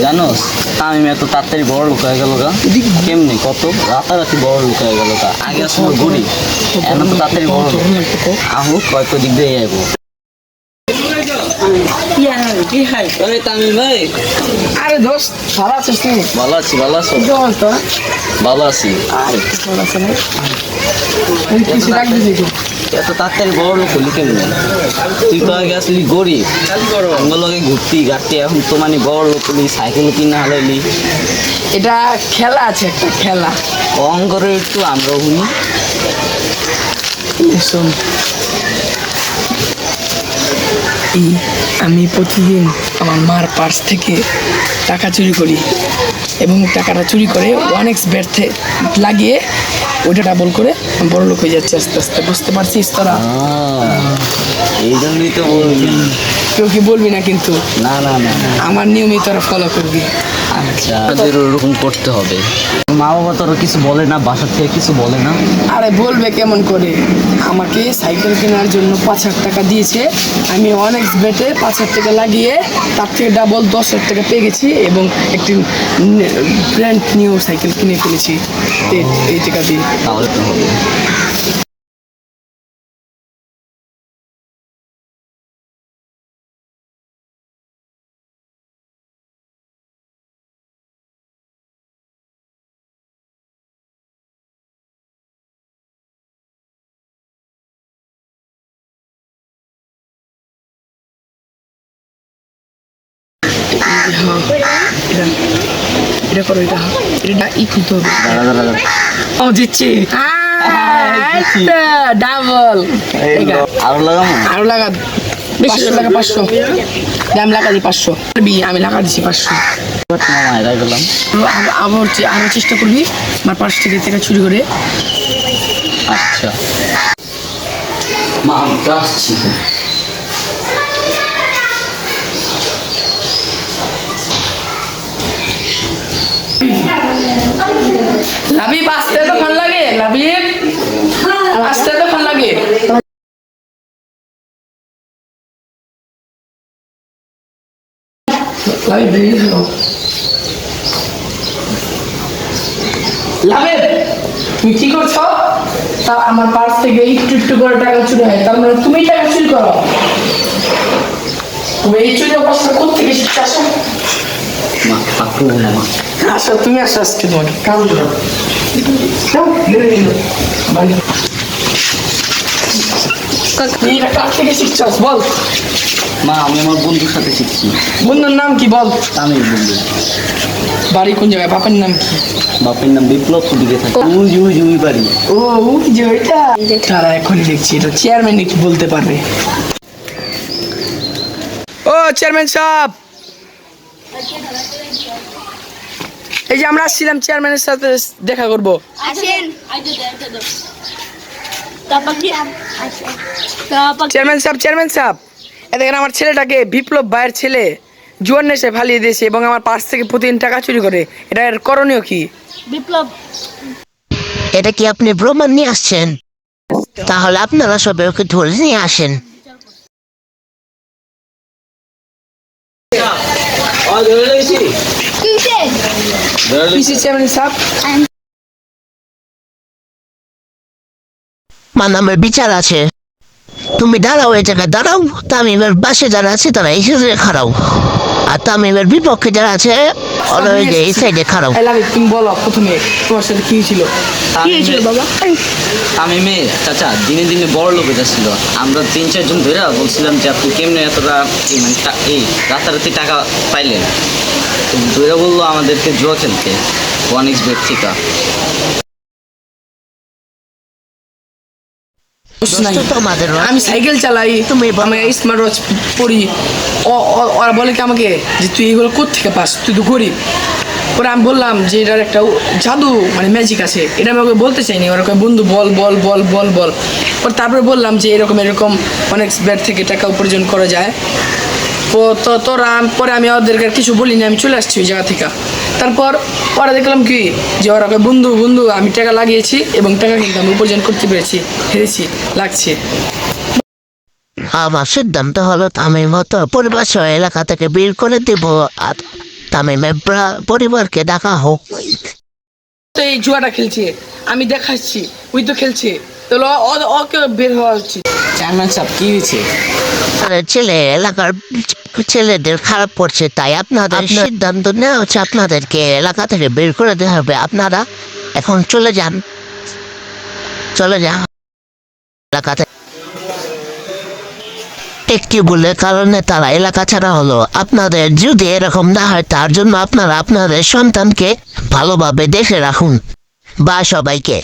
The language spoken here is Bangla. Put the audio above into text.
জানোস তামিম এত তাড়াতাড়ি বড় লোক হয়ে গেল গা? কেমনি কত রাতারাতি বড় লোক হয়ে গেল তা? আগে আসলে গরিব, এখন তো তাড়াতাড়ি বড় লোক। আহুক হয়তো দিক দিয়ে যাবো। তামিম ভাই, আরে দোস্ত ভালো আছিস তুই? ভালো আছি। ভালো আছো? ভালো আছি। এত তাড়াতাড়ি বড় লোক হলি কেমনে? তুই তো আগে আসলি গরিব, লগে ঘুরতি ঘাটতি, এখন তো মানে বড় লোক হলি, সাইকেল কিনা হালাইলি। এটা খেলা আছে, একটা খেলা। কম করে একটু আমরাও শুনি। শোন, আমি প্রতিদিন আমার মার পার্স থেকে টাকা চুরি করি এবং টাকাটা চুরি করে 1x ব্যর্থে লাগিয়ে ওইটা ডাবল করে বড় লোক হয়ে যাচ্ছে আস্তে আস্তে। বুঝতে পারছিস তোরা? এই জন্যই তো বলবি। কেউ কি বলবি না কিন্তু? না না না, আমার নিয়মই তোরা ফলো করবি। আচ্ছা, তোদের ওরকম করতে হবে। মা বাবা তোরা কিছু বলে না? বাসার থেকে কিছু বলে না? আরে বলবে কেমন করে? আমাকে সাইকেল কেনার জন্য 5,000 টাকা দিয়েছে, আমি 1x বেটে 5,000 টাকা লাগিয়ে তার থেকে ডাবল 10,000 টাকা পেয়ে গেছি এবং একটি ব্র্যান্ড নিউ সাইকেল কিনে ফেলেছি এই টাকা দিয়ে। তাহলে তো হবে। এটা করো, এটা ই খুলতে হবে। ও দিচ্ছি ডাবল। আরো লাগাবো? আরো লাগা, বেশি লাগা 500 দাম লাগা দি 500। আমি লাগা দিচ্ছি 500। গেলাম আবার আরো চেষ্টা করবি আমার পার্স থেকে টাকা চুরি করে। আচ্ছা মা, আমি তো আসছি। লাবিব আসতে তো ফোন লাগে, লাবিব আসতে তো ফোন লাগে। লাবিব বেরিয়ে গেল। লাবিব তুমি কি করছো? তা আমার পার্স থেকে একটু করে টাকা চুরি হয়, তার মানে তুমি টাকা চুরি করো? তুমি এই চুরি অবস্থা কোথেকে শিখতে আসো? মা পাকড়ু না মা। আসো, তুমি আসো, আজকে তোমাকে কাম করো। কার থেকে শিখছস বল? মা আমি আমার বন্ধুর সাথে শিখছি। বন্ধুর নাম কি বল? আমি বন্ধু। বাড়ি কোন জায়গায়? বাপের নাম কি? বাপের নাম বিপ্লব, দিকে থাকে। উই বাড়ি। ও যে ওইটা, তারা এখনই দেখছি এটা চেয়ারম্যান কি বলতে পারবে। ও চেয়ারম্যান সাহেব, এই যে আমরা আসছিলাম চেয়ারম্যানের সাথে দেখা করবো। চেয়ারম্যান সাহেব দেখেন, আমার ছেলেটাকে বিপ্লব ভাইয়ের ছেলে জুয়ান নেশে ফালিয়ে দিয়েছে এবং আমার পার্স থেকে প্রতিদিন টাকা চুরি করে। এটা এর করণীয় কি? বিপ্লব, এটা কি আপনি প্রমাণ নিয়ে আসছেন? তাহলে আপনারা সবাই ওকে ধরে নিয়ে আসেন। চেয়ারম্যান সাহেব, নামের বিচার আছে। তুমি দাঁড়াও, এই জায়গায় দাঁড়াও। তামিমের পাশে যারা আছে তারা এই সাইডে খাড়াও, আর তামিমের বিপক্ষে যারা আছে ওরা এই সাইডে খাড়াও। তুমি বলো প্রথমে তোমার সাথে কি ছিল? বাবা? তামিমে চাচা দিনে দিনে বড় লোক যাচ্ছিল। আমরা 3-4 জন ধরে বলছিলাম যে আপনি কেমনে এতটা এই রাতারাতি টাকা পাইলেন। তো ধরে বললো আমাদেরকে জুয়া খেলতে 1x bet থেকে। আমি সাইকেল চালাই, তুমি আমি স্মার্ট ওয়াচ পরি। ওরা বলে কি আমাকে যে তুই এগুলো কোত্থেকে পাস, তুই তো গরিব। পরে আমি বললাম যে এটার একটা জাদু মানে ম্যাজিক আছে, এটা আমি ওকে বলতে চাইনি। ওরা বন্ধু বল বল বল বল বল। পর তারপরে বললাম যে এরকম অনেক ব্যাট থেকে টাকা উপার্জন করা যায়। পরে আমি ওদেরকে আর কিছু বলিনি, আমি চলে আসছি ওই জায়গা থেকে। তারপর পরে দেখলাম কি যে ওরা কয়, বন্ধু বন্ধু আমি টাকা লাগিয়েছি এবং টাকা কিন্তু আমি উপার্জন করতে পেরেছি, হেরেছি লাগছে। আমার সিদ্ধান্ত হলো তামিম মতো পরিবার সহ এলাকা থেকে বের করে দেব, আর তামিমের পরিবারকে ডাকা হোক। তো এই জুয়াটা খেলছে, আমি দেখাচ্ছি, ওই তো খেলছে, তাহলে ওকে বের হওয়া উচিত। চেয়ারম্যান সাহেব কি হয়েছে? তাদের ছেলে এলাকার ছেলেদের খারাপ পড়ছে, তাই আপনাদের সিদ্ধান্ত নেওয়া হচ্ছে আপনাদেরকে এলাকা থেকে বের করে দেওয়া হবে। আপনারা এখন চলে যান এলাকা থেকে। একটি বলে কারণে তারা এলাকা ছাড়া হলো। আপনাদের যদি এরকম না হয় তার জন্য আপনারা আপনাদের সন্তানকে ভালোভাবে দেখে রাখুন। বা সবাইকে।